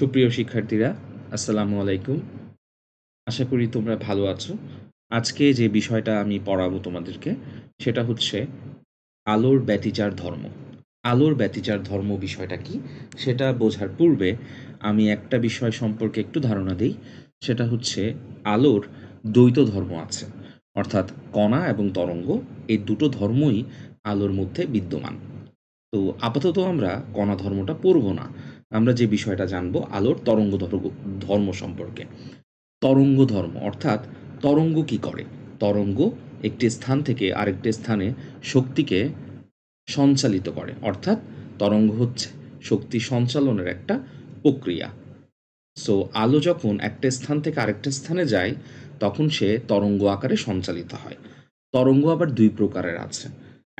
সুপ্রিয় শিক্ষার্থীরা, আসসালামু আলাইকুম। আশা করি তোমরা ভালো আছো। আজকে যে বিষয়টা আমি পড়াবো তোমাদেরকে, সেটা হচ্ছে আলোর ব্যতিচার ধর্ম। আলোর ব্যতিচার ধর্ম বিষয়টা কি? সেটা বোঝার পূর্বে আমি একটা বিষয় সম্পর্কে একটু ধারণা দেই। সেটা হচ্ছে আলোর দ্বৈত ধর্ম আছে। অর্থাৎ কণা এবং তরঙ্গ এই দুটো ধর্মই আলোর মধ্যে বিদ্যমান। তো আপাতত আমরা কণা ধর্মটা পড়ব না। আমরা যে বিষয়টা জানবো আলোর ধর্ম সম্পর্কে। তরঙ্গ ধর্ম অর্থাৎ তরঙ্গ কি করে? তরঙ্গ একটি স্থান থেকে আরেকটি স্থানে শক্তিকে সঞ্চালিত করে। অর্থাৎ তরঙ্গ হচ্ছে শক্তি সঞ্চালনের একটা প্রক্রিয়া। সো আলো যখন একটা স্থান থেকে আরেকটা স্থানে যায়, তখন সে তরঙ্গ আকারে সঞ্চালিত হয়। তরঙ্গ আবার ২ প্রকারের আছে।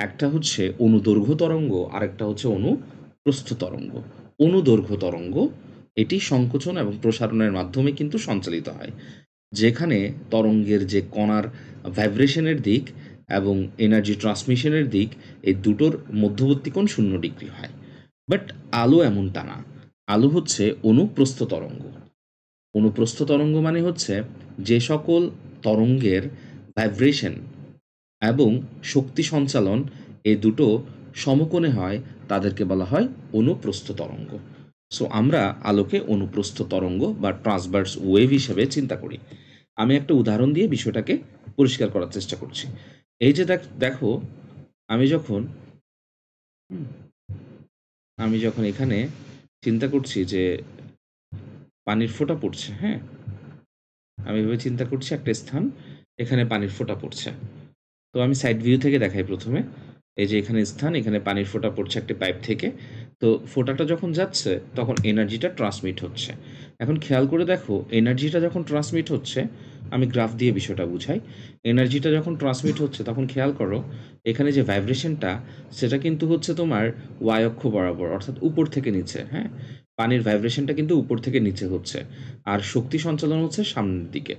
একটা হচ্ছে অনুদৈর্ঘ্য তরঙ্গ, আরেকটা হচ্ছে অনুপ্রস্থ তরঙ্গ। অনুদৈর্ঘ্য তরঙ্গ এটি সংকোচন এবং প্রসারণের মাধ্যমে কিন্তু সঞ্চালিত হয়। যেখানে তরঙ্গের যে কণার ভাইব্রেশনের দিক এবং এনার্জি ট্রান্সমিশনের দিক, এই দুটোর মধ্যবর্তী কোণ ০ ডিগ্রি হয়। বাট আলো এমনটা না। আলো হচ্ছে অনুপ্রস্থ তরঙ্গ। অনুপ্রস্থ তরঙ্গ মানে হচ্ছে যে সকল তরঙ্গের ভাইব্রেশন এবং শক্তি সঞ্চালন এ দুটো সমকোণে হয়, তাদেরকে বলা হয় অনুপ্রস্থ তরঙ্গ। সো আমরা আলোকে অনুপ্রস্থ তরঙ্গ বা ট্রান্সভার্স ওয়েভ হিসেবে চিন্তা করি। আমি একটা উদাহরণ দিয়ে বিষয়টাকে পরিষ্কার করার চেষ্টা করছি। এই যে দেখো, আমি যখন আমি যখন এখানে চিন্তা করছি যে পানির ফোঁটা পড়ছে, হ্যাঁ? আমি এভাবে চিন্তা করছি একটা স্থান, এখানে পানির ফোঁটা পড়ছে। তো আমি সাইড ভিউ থেকে দেখাই প্রথমে। এই যে এখানে স্থান, এখানে পানির ফোঁটা পড়ছে একটি পাইপ থেকে। তো ফোঁটাটা যখন যাচ্ছে, তখন এনার্জিটা ট্রান্সমিট হচ্ছে। এখন খেয়াল করে দেখো, এনার্জিটা যখন ট্রান্সমিট হচ্ছে, আমি গ্রাফ দিয়ে বিষয়টা বুঝাই। এনার্জিটা যখন ট্রান্সমিট হচ্ছে, তখন খেয়াল করো, এখানে যে ভাইব্রেশনটা, সেটা কিন্তু হচ্ছে তোমার ওয়াই অক্ষ বরাবর, অর্থাৎ উপর থেকে নিচে, হ্যাঁ? পানির ভাইব্রেশনটা কিন্তু উপর থেকে নিচে হচ্ছে। আর শক্তি সঞ্চালন হচ্ছে সামনের দিকে।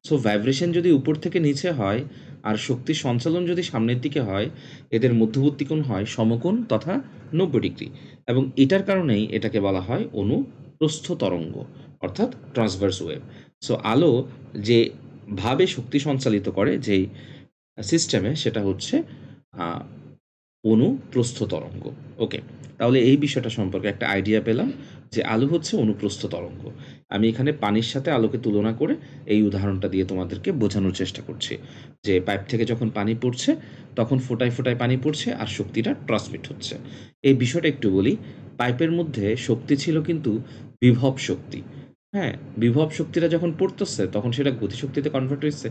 সো ভাইব্রেশন যদি উপর থেকে নিচে হয়, আর শক্তির সঞ্চালন যদি সামনের দিকে হয়, এদের মধ্যবর্তী কোণ হয় সমকোণ তথা ৯০ ডিগ্রি। এবং এটার কারণেই এটাকে বলা হয় অনুপ্রস্থ তরঙ্গ, অর্থাৎ ট্রান্সভার্স ওয়েভ। সো আলো যে ভাবে শক্তি সঞ্চালিত করে যেই সিস্টেমে, সেটা হচ্ছে আহ, অনুপ্রস্থ তরঙ্গ। ওকে, তাহলে এই বিষয়টা সম্পর্কে একটা আইডিয়া পেলাম যে আলো হচ্ছে অনুপ্রস্থ তরঙ্গ। আমি এখানে পানির সাথে আলোকে তুলনা করে এই উদাহরণটা দিয়ে তোমাদেরকে বোঝানোর চেষ্টা করছি যে পাইপ থেকে যখন পানি পড়ছে, তখন ফোঁটায় ফোঁটায় পানি পড়ছে আর শক্তিটা ট্রান্সমিট হচ্ছে। এই বিষয়টা একটু বলি। পাইপের মধ্যে শক্তি ছিল কিন্তু বিভব শক্তি। হ্যাঁ, বিভব শক্তিটা যখন পড়তেছে, তখন সেটা গতিশক্তিতে কনভার্ট হয়েছে।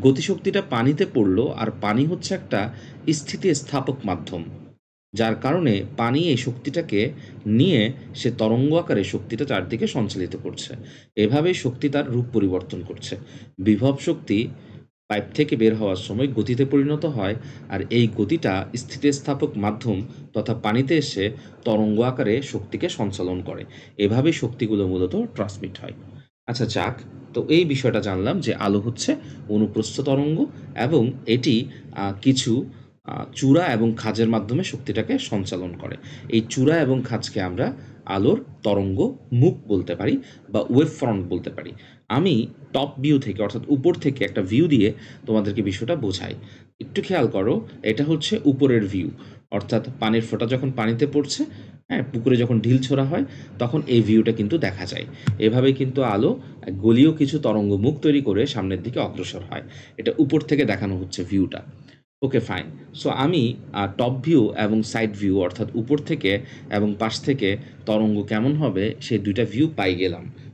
গতিশক্তিটা পানিতে পড়লো, আর পানি হচ্ছে একটা স্থিতিস্থাপক মাধ্যম। যার কারণে পানি এই শক্তিটাকে নিয়ে সে তরঙ্গ আকারে শক্তিটা চারদিকে সঞ্চালিত করছে। এভাবেই শক্তি তার রূপ পরিবর্তন করছে। বিভব শক্তি পাইপ থেকে বের হওয়ার সময় গতিতে পরিণত হয়, আর এই গতিটা স্থিতিস্থাপক মাধ্যম তথা পানিতে এসে তরঙ্গ আকারে শক্তিকে সঞ্চালন করে। এভাবেই শক্তিগুলো মূলত ট্রান্সমিট হয়। আচ্ছা যাক, তো এই বিষয়টা জানলাম যে আলো হচ্ছে অনুপ্রস্থ তরঙ্গ, এবং এটি কিছু চূড়া এবং খাঁজের মাধ্যমে শক্তিটাকে সঞ্চালন করে। এই চূড়া এবং খাঁজকে আমরা আলোর তরঙ্গ মুখ বলতে পারি বা ওয়েভ ফ্রন্ট বলতে পারি। আমি টপ ভিউ থেকে, অর্থাৎ উপর থেকে একটা ভিউ দিয়ে তোমাদেরকে বিষয়টা বোঝাই। একটু খেয়াল করো, এটা হচ্ছে উপরের ভিউ। অর্থাৎ পানির ফোঁটা যখন পানিতে পড়ছে, হ্যাঁ, পুকুরে যখন ঢিল ছোড়া হয়, তখন এই ভিউটা কিন্তু দেখা যায়। এভাবে কিন্তু আলো গলীয় কিছু তরঙ্গ মুখ তৈরি করে সামনের দিকে অগ্রসর হয়। এটা উপর থেকে দেখানো হচ্ছে ভিউটা। ওকে, ফাইন। সো আমি টপ ভিউ এবং সাইড ভিউ, অর্থাৎ উপর থেকে এবং পাশ থেকে তরঙ্গ কেমন হবে সেই ২ টা ভিউ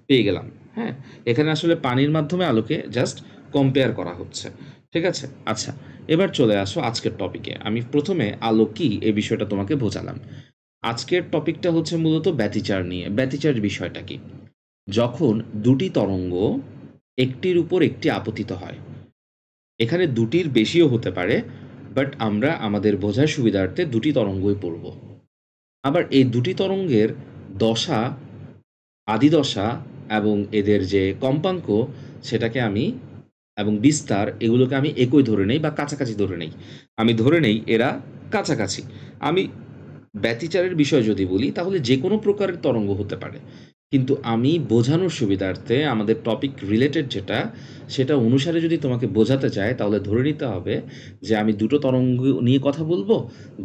পেয়ে গেলাম। হ্যাঁ? এখানে আসলে পানির মাধ্যমে আলোকে জাস্ট কম্পেয়ার করা হচ্ছে। ঠিক আছে? আচ্ছা, এবার চলে আসো আজকের টপিকে। আমি প্রথমে আলো কী এই বিষয়টা তোমাকে বোঝালাম। আজকের টপিকটা হচ্ছে মূলত ব্যতিচার নিয়ে। ব্যতিচার বিষয়টা কী? যখন ২টি তরঙ্গ একটির উপর একটি আপতিত হয়। এখানে ২টির বেশিও হতে পারে, বাট আমরা আমাদের বোঝার সুবিধার্থে ২টি তরঙ্গই পড়ব। আবার এই ২টি তরঙ্গের দশা, আদিদশা এবং এদের যে কম্পাঙ্ক, সেটাকে আমি এবং বিস্তার, এগুলোকে আমি একই ধরে নেই বা কাছাকাছি ধরে নেই। আমি ধরে নেই এরা কাছাকাছি। আমি ব্যতিচারের বিষয় যদি বলি, তাহলে যেকোনো প্রকারের তরঙ্গ হতে পারে। কিন্তু আমি বোঝানোর সুবিধার্থে আমাদের টপিক রিলেটেড যেটা, সেটা অনুসারে যদি তোমাকে বোঝাতে চাই, তাহলে ধরে নিতে হবে যে আমি দুটো তরঙ্গ নিয়ে কথা বলবো,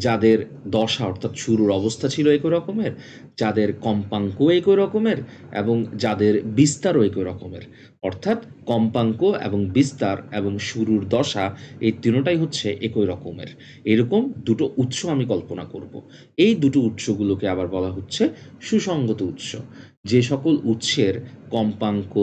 যাদের দশা অর্থাৎ শুরুর অবস্থা ছিল একই রকমের, যাদের কম্পাঙ্কও একই রকমের এবং যাদের বিস্তারও একই রকমের। অর্থাৎ কম্পাঙ্ক এবং বিস্তার এবং শুরুর দশা এই তিনটাই হচ্ছে একই রকমের। এরকম দুটো উৎস আমি কল্পনা করব। এই দুটো উৎসগুলোকে আবার বলা হচ্ছে সুসংগত উৎস। যে সকল উৎসের কম্পাঙ্ক,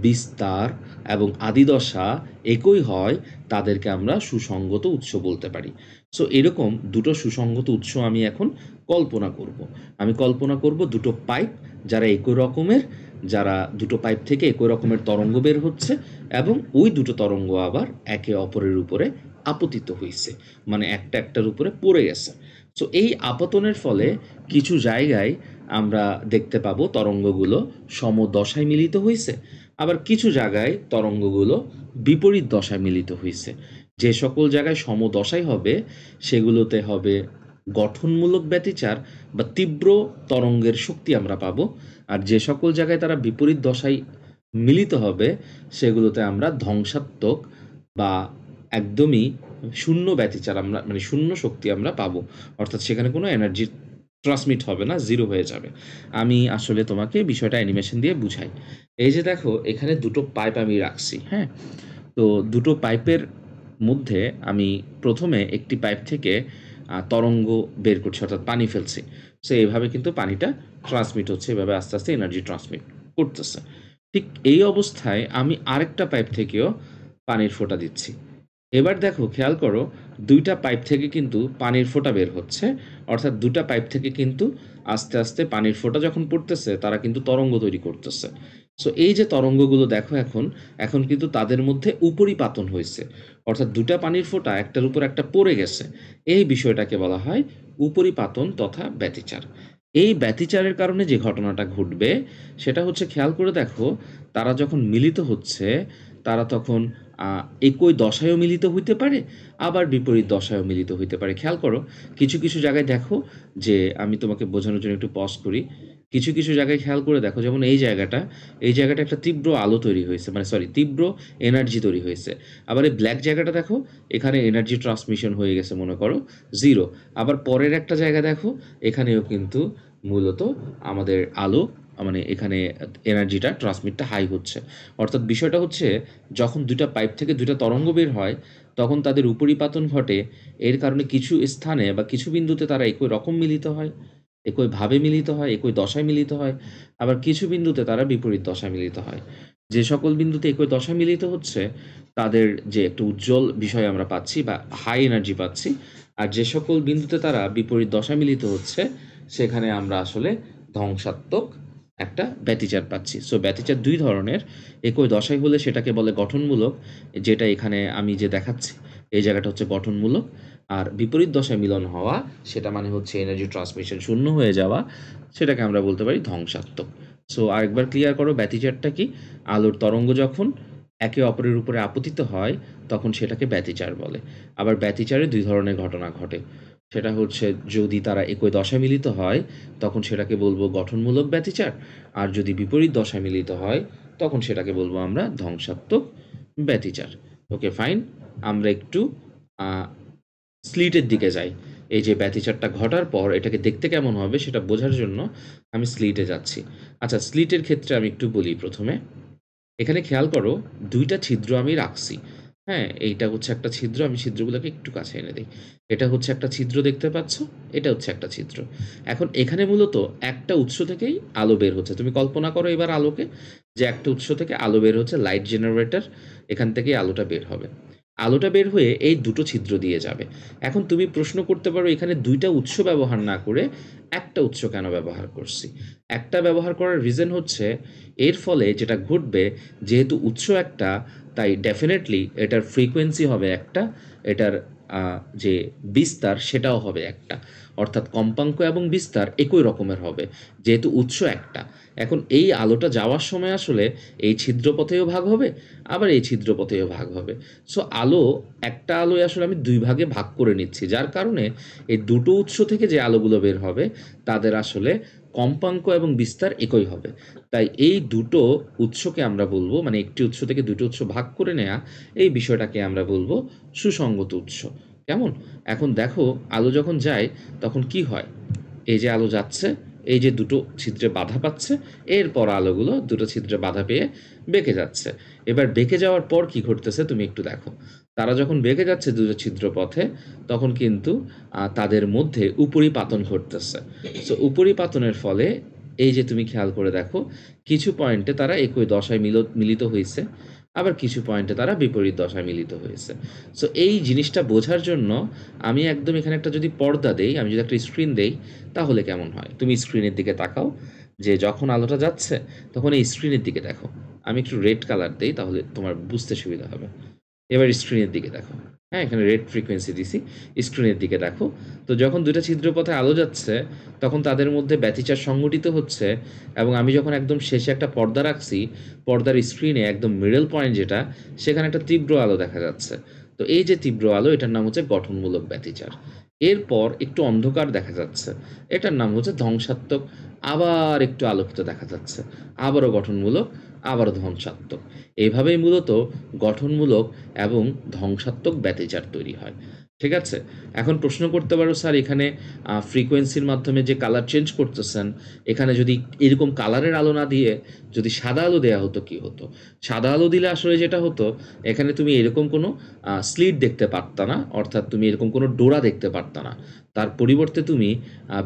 বিস্তার এবং আদিদশা একই হয়, তাদেরকে আমরা সুসংগত উৎস বলতে পারি। সো এরকম দুটো সুসংগত উৎস আমি এখন কল্পনা করব। আমি কল্পনা করব দুটো পাইপ যারা একই রকমের, যারা দুটো পাইপ থেকে একই রকমের তরঙ্গ বের হচ্ছে এবং ওই দুটো তরঙ্গ আবার একে অপরের উপরে আপতিত হইছে, মানে একটা একটার উপরে পড়ে গেছে। সো এই আপতনের ফলে কিছু জায়গায় আমরা দেখতে পাবো তরঙ্গগুলো সমদশায় মিলিত হইছে, আবার কিছু জায়গায় তরঙ্গগুলো বিপরীত দশায় মিলিত হইছে। যে সকল জায়গায় সমদশায় হবে সেগুলোতে হবে গঠনমূলক ব্যতিচার বা তীব্র তরঙ্গের শক্তি আমরা পাবো, আর যে সকল জায়গায় তারা বিপরীত দশায় মিলিত হবে সেগুলোতে আমরা ধ্বংসাত্মক বা একদমই শূন্য ব্যতিচার আমরা, মানে শূন্য শক্তি আমরা পাবো। অর্থাৎ সেখানে কোনো এনার্জি ট্রান্সমিট হবে না, জিরো হয়ে যাবে। আমি আসলে তোমাকে বিষয়টা অ্যানিমেশন দিয়ে বুঝাই। এই যে দেখো, এখানে দুটো পাইপ আমি রাখছি, হ্যাঁ? তো দুটো পাইপের মধ্যে আমি প্রথমে একটি পাইপ থেকে তরঙ্গ বের করছি, অর্থাৎ পানি ফেলছি। সো এভাবে কিন্তু পানিটা ট্রান্সমিট হচ্ছে, এভাবে আস্তে আস্তে এনার্জি ট্রান্সমিট করতেছে। ঠিক এই অবস্থায় আমি আরেকটা পাইপ থেকেও পানির ফোঁটা দিচ্ছি। এবার দেখো, খেয়াল করো, দুইটা পাইপ থেকে কিন্তু পানির ফোঁটা বের হচ্ছে। অর্থাৎ দুটা পাইপ থেকে কিন্তু আস্তে আস্তে পানির ফোঁটা যখন পড়তেছে, তারা কিন্তু তরঙ্গ তৈরি করতেছে। সো এই যে তরঙ্গগুলো দেখো, এখন এখন কিন্তু তাদের মধ্যে উপরিপাতন হয়েছে। অর্থাৎ দুটা পানির ফোঁটা একটার উপর একটা পড়ে গেছে। এই বিষয়টাকে বলা হয় উপরিপাতন তথা ব্যতিচার। এই ব্যতিচারের কারণে যে ঘটনাটা ঘটবে সেটা হচ্ছে, খেয়াল করে দেখো, তারা যখন মিলিত হচ্ছে, তারা তখন একই দশায়ও মিলিত হইতে পারে, আবার বিপরীত দশায়ও মিলিত হইতে পারে। খেয়াল করো, কিছু কিছু জায়গায় দেখো, যে আমি তোমাকে বোঝানোর জন্য একটু পজ করি। কিছু কিছু জায়গায় খেয়াল করে দেখো, যেমন এই জায়গাটা একটা তীব্র আলো তৈরি হয়েছে, মানে সরি, তীব্র এনার্জি তৈরি হয়েছে। আবার এই ব্ল্যাক জায়গাটা দেখো, এখানে এনার্জি ট্রান্সমিশন হয়ে গেছে মনে করো জিরো। আবার পরের একটা জায়গা দেখো, এখানেও কিন্তু মূলত আমাদের আলো, মানে এখানে এনার্জিটা ট্রান্সমিটটা হাই হচ্ছে। অর্থাৎ বিষয়টা হচ্ছে, যখন দুইটা পাইপ থেকে দুইটা তরঙ্গ বের হয়, তখন তাদের উপরিপাতন ঘটে। এর কারণে কিছু স্থানে বা কিছু বিন্দুতে তারা একই রকম মিলিত হয়, একইভাবে মিলিত হয়, একই দশায় মিলিত হয়। আবার কিছু বিন্দুতে তারা বিপরীত দশায় মিলিত হয়। যে সকল বিন্দুতে একই দশায় মিলিত হচ্ছে, তাদের যে একটা উজ্জ্বল বিষয় আমরা পাচ্ছি বা হাই এনার্জি পাচ্ছি। আর যে সকল বিন্দুতে তারা বিপরীত দশায় মিলিত হচ্ছে, সেখানে আমরা আসলে ধ্বংসাত্মক একটা ব্যতিচার পাচ্ছি। সো ব্যতিচার দুই ধরনের। একই দশায় হলে সেটাকে বলে গঠনমূলক, যেটা এখানে আমি যে দেখাচ্ছি এই জায়গাটা হচ্ছে গঠনমূলক। আর বিপরীত দশায় মিলন হওয়া, সেটা মানে হচ্ছে এনার্জি ট্রান্সমিশন শূন্য হয়ে যাওয়া, সেটাকে আমরা বলতে পারি ধ্বংসাত্মক। সো আরেকবার ক্লিয়ার করো, ব্যতিচারটা কি? আলোর তরঙ্গ যখন একে অপরের উপরে আপতিত হয়, তখন সেটাকে ব্যতিচার বলে। আবার ব্যতিচারে দুই ধরনের ঘটনা ঘটে। সেটা হচ্ছে, যদি তারা একই দশায় মিলিত হয়, তখন সেটাকে বলবো গঠনমূলক ব্যতিচার। আর যদি বিপরীত দশায় মিলিত হয়, তখন সেটাকে বলবো আমরা ধ্বংসাত্মক ব্যতিচার। ওকে, ফাইন। আমরা একটু স্লিটের দিকে যাই। এই যে ব্যতিচারটা ঘটার পর এটাকে দেখতে কেমন হবে সেটা বোঝার জন্য আমি স্লিটে যাচ্ছি। আচ্ছা, স্লিটের ক্ষেত্রে আমি একটু বলি প্রথমে। এখানে খেয়াল করো, দুইটা ছিদ্র আমি রাখছি। হ্যাঁ, এইটা হচ্ছে একটা ছিদ্র, আমি ছিদ্রগুলোকে একটু কাছে এনে দিই। এটা হচ্ছে একটা ছিদ্র, দেখতে পাচ্ছ? এটা হচ্ছে একটা ছিদ্র। এখন এখানে মূলত একটা উৎস থেকেই আলো বের হচ্ছে। তুমি কল্পনা করো এবার আলোকে, যে একটা উৎস থেকে আলো বের হচ্ছে, লাইট জেনারেটর, এখান থেকেই আলোটা বের হবে। আলোটা বের হয়ে এই দুটো ছিদ্র দিয়ে যাবে। এখন তুমি প্রশ্ন করতে পারো, এখানে দুইটা উৎস ব্যবহার না করে একটা উৎস কেন ব্যবহার করছি? একটা ব্যবহার করার রিজন হচ্ছে, এর ফলে যেটা ঘটবে, যেহেতু উৎস একটা, তাই ডেফিনেটলি এটার ফ্রিকোয়েন্সি হবে একটা, এটার যে বিস্তার সেটাও হবে একটা। অর্থাৎ কম্পাঙ্ক এবং বিস্তার একই রকমের হবে, যেহেতু উৎস একটা। এখন এই আলোটা যাওয়ার সময় আসলে এই ছিদ্রপথেও ভাগ হবে, আবার এই ছিদ্রপথেও ভাগ হবে। সো আলো, একটা আলোয় আসলে আমি দুই ভাগে ভাগ করে নিচ্ছি, যার কারণে এই দুটো উৎস থেকে যে আলোগুলো বের হবে, তাদের আসলে কম্পাঙ্ক এবং বিস্তার একই হবে। তাই এই দুটো উৎসকে আমরা বলবো, মানে একটি উৎস থেকে দুটো উৎস ভাগ করে নেয়া, এই বিষয়টাকে আমরা বলবো সুসঙ্গত উৎস। কেমন? এখন দেখো আলো যখন যায় তখন কি হয়? এই যে আলো যাচ্ছে, এই যে দুটো ছিদ্রে বাধা পাচ্ছে, এরপর আলোগুলো দুটো ছিদ্রে বাধা পেয়ে বেঁকে যাচ্ছে। এবার বেঁকে যাওয়ার পর কি ঘটতেছে তুমি একটু দেখো। তারা যখন বেঁকে যাচ্ছে দুটো ছিদ্র পথে, তখন কিন্তু তাদের মধ্যে উপরিপাতন ঘটতেছে। সো উপরিপাতনের ফলে এই যে তুমি খেয়াল করে দেখো, কিছু পয়েন্টে তারা একই দশায় মিলিত হয়েছে, আবার কিছু পয়েন্টে তারা বিপরীত দশায় মিলিত হয়েছে। সো এই জিনিসটা বোঝার জন্য আমি একদম এখানে একটা যদি পর্দা দেই, আমি যদি একটা স্ক্রিন দেই, তাহলে কেমন হয়? তুমি স্ক্রিনের দিকে তাকাও, যে যখন আলোটা যাচ্ছে তখন এই স্ক্রিনের দিকে দেখো। আমি একটু রেড কালার দেই, তাহলে তোমার বুঝতে সুবিধা হবে। এবার স্ক্রিনের দিকে দেখো। হ্যাঁ, এখানে রেড ফ্রিকোয়েন্সি দিছি। স্ক্রিনের দিকে দেখো। তো যখন ২ টা ছিদ্রপথে আলো যাচ্ছে, তখন তাদের মধ্যে ব্যতিচার সংঘটিত হচ্ছে, এবং আমি যখন একদম শেষে একটা পর্দা রাখছি, পর্দার স্ক্রিনে একদম মিডল পয়েন্ট যেটা, সেখানে একটা তীব্র আলো দেখা যাচ্ছে। তো এই যে তীব্র আলো, এটার নাম হচ্ছে গঠনমূলক ব্যতিচার। এরপর একটু অন্ধকার দেখা যাচ্ছে, এটার নাম হচ্ছে ধ্বংসাত্মক। আবার একটু আলোকিত দেখা যাচ্ছে, আবারও গঠনমূলক, আবারও ধ্বংসাত্মক। এইভাবেই মূলত গঠনমূলক এবং ধ্বংসাত্মক ব্যতিচার তৈরি হয়। ঠিক আছে? এখন প্রশ্ন করতে পারো, স্যার এখানে ফ্রিকোয়েন্সির মাধ্যমে যে কালার চেঞ্জ করতেছেন, এখানে যদি এরকম কালারের আলো না দিয়ে যদি সাদা আলো দেয়া হতো কি হতো? সাদা আলো দিলে আসলে যেটা হতো, এখানে তুমি এরকম কোনো স্লিট দেখতে পারতা না, অর্থাৎ তুমি এরকম কোনো ডোরা দেখতে পারতা না। তার পরিবর্তে তুমি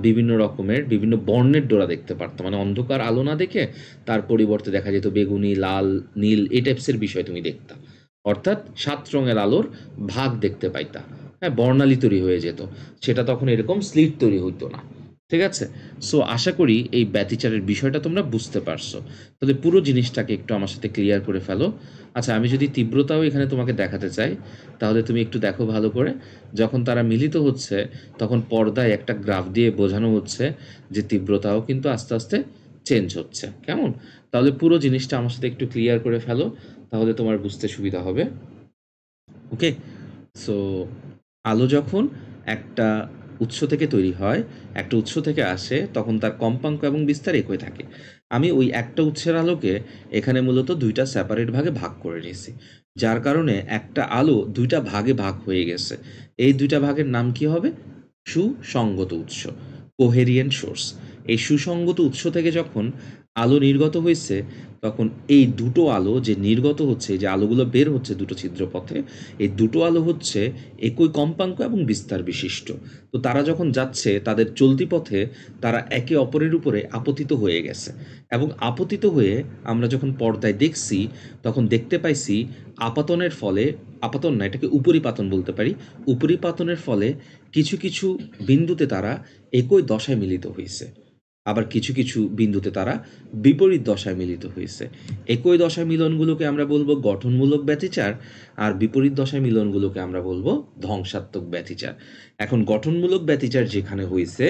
বিভিন্ন রকমের বিভিন্ন বর্ণের ডোরা দেখতে পারতা। মানে অন্ধকার আলো না দেখে তার পরিবর্তে দেখা যেত বেগুনি, লাল, নীল এই টাইপসের বিষয় তুমি দেখতা। অর্থাৎ ৭ রঙের আলোর ভাগ দেখতে পাইতা। হ্যাঁ, বর্ণালী তৈরি হয়ে যেত। সেটা তখন এরকম স্লিট তৈরি হইতো না। ঠিক আছে? সো আশা করি এই ব্যতিচারের বিষয়টা তোমরা বুঝতে পারছো। তাহলে পুরো জিনিসটাকে একটু আমার সাথে ক্লিয়ার করে ফেলো। আচ্ছা, আমি যদি তীব্রতাও এখানে তোমাকে দেখাতে চাই, তাহলে তুমি একটু দেখো ভালো করে। যখন তারা মিলিত হচ্ছে, তখন পর্দায় একটা গ্রাফ দিয়ে বোঝানো হচ্ছে যে তীব্রতাও কিন্তু আস্তে, আস্তে চেঞ্জ হচ্ছে। কেমন? তাহলে পুরো জিনিসটা আমার সাথে একটু ক্লিয়ার করে ফেলো, তাহলে তোমার বুঝতে সুবিধা হবে। ওকে? সো আলো যখন একটা উৎস থেকে তৈরি হয়, একটা উৎস থেকে আসে, তখন তার কম্পাঙ্ক এবং বিস্তার একই থাকে। আমি ওই একটা উৎসের আলোকে এখানে মূলত ২ টা সেপারেট ভাগে ভাগ করে নিয়েছি। যার কারণে একটা আলো ২ টা ভাগে ভাগ হয়ে গেছে। এই ২ টা ভাগের নাম কি হবে? সুসংগত উৎস, কোহেরিয়েন্ট সোর্স। এই সুসংগত উৎস থেকে যখন আলো নির্গত হইছে, তখন এই দুটো আলো যে নির্গত হচ্ছে, যে আলোগুলো বের হচ্ছে দুটো ছিদ্রপথে, এই দুটো আলো হচ্ছে একই কম্পাঙ্ক এবং বিস্তার বিশিষ্ট। তো তারা যখন যাচ্ছে তাদের চলতি পথে, তারা একে অপরের উপরে আপতিত হয়ে গেছে, এবং আপতিত হয়ে আমরা যখন পর্দায় দেখছি, তখন দেখতে পাইছি আপাতনের ফলে, আপাতন না, এটাকে উপরিপাতন বলতে পারি। উপরিপাতনের ফলে কিছু, কিছু বিন্দুতে তারা একই দশায় মিলিত হইছে। আবার কিছু, কিছু বিন্দুতে তারা বিপরীত দশায় মিলিত হইছে। একই দশায় মিলনগুলোকে আমরা বলবো গঠনমূলক ব্যতিচার, আর বিপরীত দশায় মিলনগুলোকে আমরা বলবো ধ্বংসাত্মক ব্যতিচার। এখন গঠনমূলক ব্যতিচার যেখানে হইছে,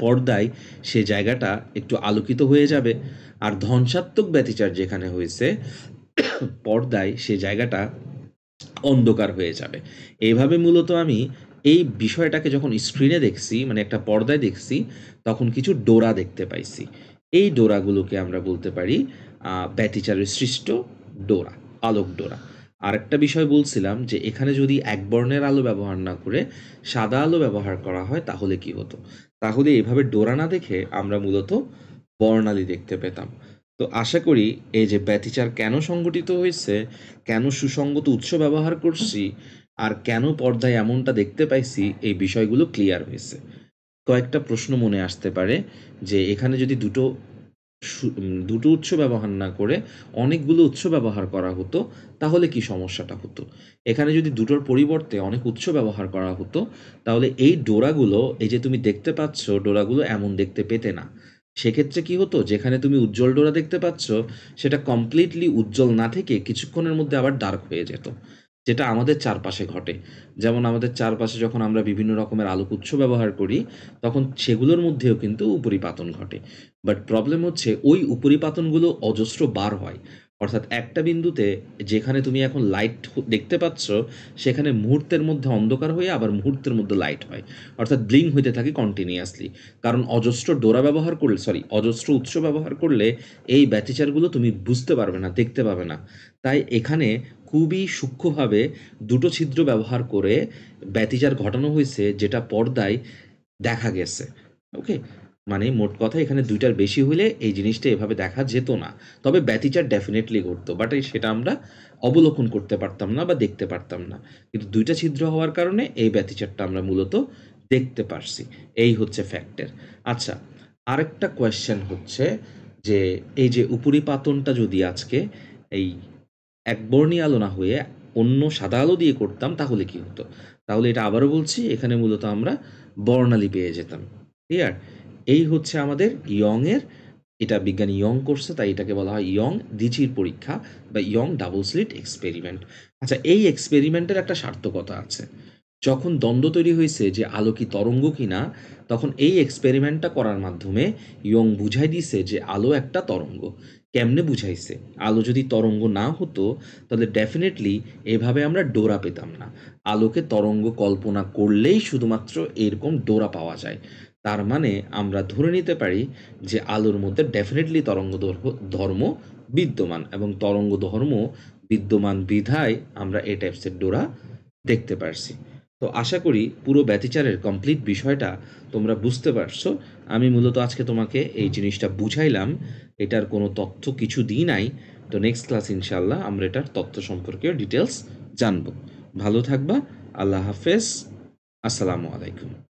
পর্দায় সে জায়গাটা একটু আলোকিত হয়ে যাবে, আর ধ্বংসাত্মক ব্যতিচার যেখানে হইছে, পর্দায় সে জায়গাটা অন্ধকার হয়ে যাবে। এইভাবে মূলত আমি এই বিষয়টাকে যখন স্ক্রিনে দেখছি, মানে একটা পর্দায় দেখছি, তখন কিছু ডোরা দেখতে পাইছি। এই ডোরাগুলোকে আমরা বলতে পারি ব্যতিচারের সৃষ্ট ডোরা, আলোক ডোরা। আরেকটা বিষয় বলছিলাম যে এখানে যদি এক বর্ণের আলো ব্যবহার না করে সাদা আলো ব্যবহার করা হয়, তাহলে কি হতো? তাহলে এভাবে ডোরা না দেখে আমরা মূলত বর্ণালী দেখতে পেতাম। তো আশা করি এই যে ব্যতিচার কেন সংঘটিত হয়েছে, কেন সুসংগত উৎস ব্যবহার করছি, আর কেন পর্দায় এমনটা দেখতে পাইছি, এই বিষয়গুলো ক্লিয়ার হয়েছে। কয়েকটা প্রশ্ন মনে আসতে পারে যে এখানে যদি দুটো উৎস ব্যবহার না করে অনেকগুলো উৎস ব্যবহার করা হতো, তাহলে কি সমস্যাটা হতো? এখানে যদি দুটোর পরিবর্তে অনেক উৎস ব্যবহার করা হতো, তাহলে এই ডোরাগুলো, এই যে তুমি দেখতে পাচ্ছ, ডোরাগুলো এমন দেখতে পেতে না। সেক্ষেত্রে কি হতো? যেখানে তুমি উজ্জ্বল ডোরা দেখতে পাচ্ছ, সেটা কমপ্লিটলি উজ্জ্বল না থেকে কিছুক্ষণের মধ্যে আবার ডার্ক হয়ে যেত। যেটা আমাদের চারপাশে ঘটে। যেমন আমাদের চারপাশে যখন আমরা বিভিন্ন রকমের আলোক উৎস ব্যবহার করি, তখন সেগুলোর মধ্যেও কিন্তু উপরিপাতন ঘটে। বাট প্রবলেম হচ্ছে ওই উপরিপাতনগুলো অজস্র বার হয়। অর্থাৎ একটা বিন্দুতে যেখানে তুমি এখন লাইট দেখতে পাচ্ছ, সেখানে মুহূর্তের মধ্যে অন্ধকার হয়ে আবার মুহূর্তের মধ্যে লাইট হয়। অর্থাৎ ব্লিঙ্ক হইতে থাকে কন্টিনিউয়াসলি। কারণ অজস্র ডোরা ব্যবহার করলে, সরি, অজস্র উৎস ব্যবহার করলে এই ব্যতিচারগুলো তুমি বুঝতে পারবে না, দেখতে পাবে না। তাই এখানে খুবই সূক্ষ্মভাবে দুটো ছিদ্র ব্যবহার করে ব্যতিচার ঘটানো হয়েছে, যেটা পর্দায় দেখা গেছে। ওকে? মানে মোট কথা এখানে ২ টার বেশি হইলে এই জিনিসটা এভাবে দেখা যেত না। তবে ব্যতিচার ডেফিনিটলি ঘটতো। বাট সেটা আমরা অবলোকন করতে পারতাম না বা দেখতে পারতাম না। কিন্তু ২ টা ছিদ্র হওয়ার কারণে এই ব্যতিচারটা আমরা মূলত দেখতে পারছি। এই হচ্ছে ফ্যাক্টর। আচ্ছা, আরেকটা কোয়েশ্চেন হচ্ছে যে এই যে উপরিপাতনটা যদি আজকে এই একবর্ণী আলো না হয়ে অন্য সাদা আলো দিয়ে করতাম তাহলে কি হতো? তাহলে এটা আবারও বলছি, এখানে মূলত আমরা বর্ণালী পেয়ে যেতাম। ক্লিয়ার? এই হচ্ছে আমাদের ইয়ং-এর, এটা বিজ্ঞানী ইয়ং করছে, তাই এটাকে বলা হয় ইয়ং দ্বিচির পরীক্ষা বা ইয়ং ডাবল স্লিট এক্সপেরিমেন্ট। আচ্ছা, এই এক্সপেরিমেন্টের একটা সার্থকতা আছে। যখন দ্বন্দ্ব তৈরি হয়েছে যে আলো কি তরঙ্গ কিনা, তখন এই এক্সপেরিমেন্টটা করার মাধ্যমে ইয়ং বুঝাই দিছে যে আলো একটা তরঙ্গ। কেমনে বুঝাইছে? আলো যদি তরঙ্গ না হতো তাহলে ডেফিনেটলি এভাবে আমরা ডোরা পেতাম না। আলোকে তরঙ্গ কল্পনা করলেই শুধুমাত্র এরকম ডোরা পাওয়া যায়। তার মানে আমরা ধরে নিতে পারি যে আলোর মধ্যে ডেফিনেটলি তরঙ্গ ধর্ম বিদ্যমান, এবং তরঙ্গ ধর্ম বিদ্যমান বিধায় আমরা এই টাইপসের ডোরা দেখতে পারছি। তো আশা করি পুরো ব্যতিচারের কমপ্লিট বিষয়টা তোমরা বুঝতে পারছো। আমি মূলত আজকে তোমাকে এই জিনিসটা বুঝাইলাম। এটার কোনো তথ্য কিছু দিই নাই। তো নেক্সট ক্লাস ইনশাআল্লাহ আমরা এটার তথ্য সম্পর্কেও ডিটেইলস জানবো। ভালো থাকবা। আল্লাহ হাফেজ। আসসালামু আলাইকুম।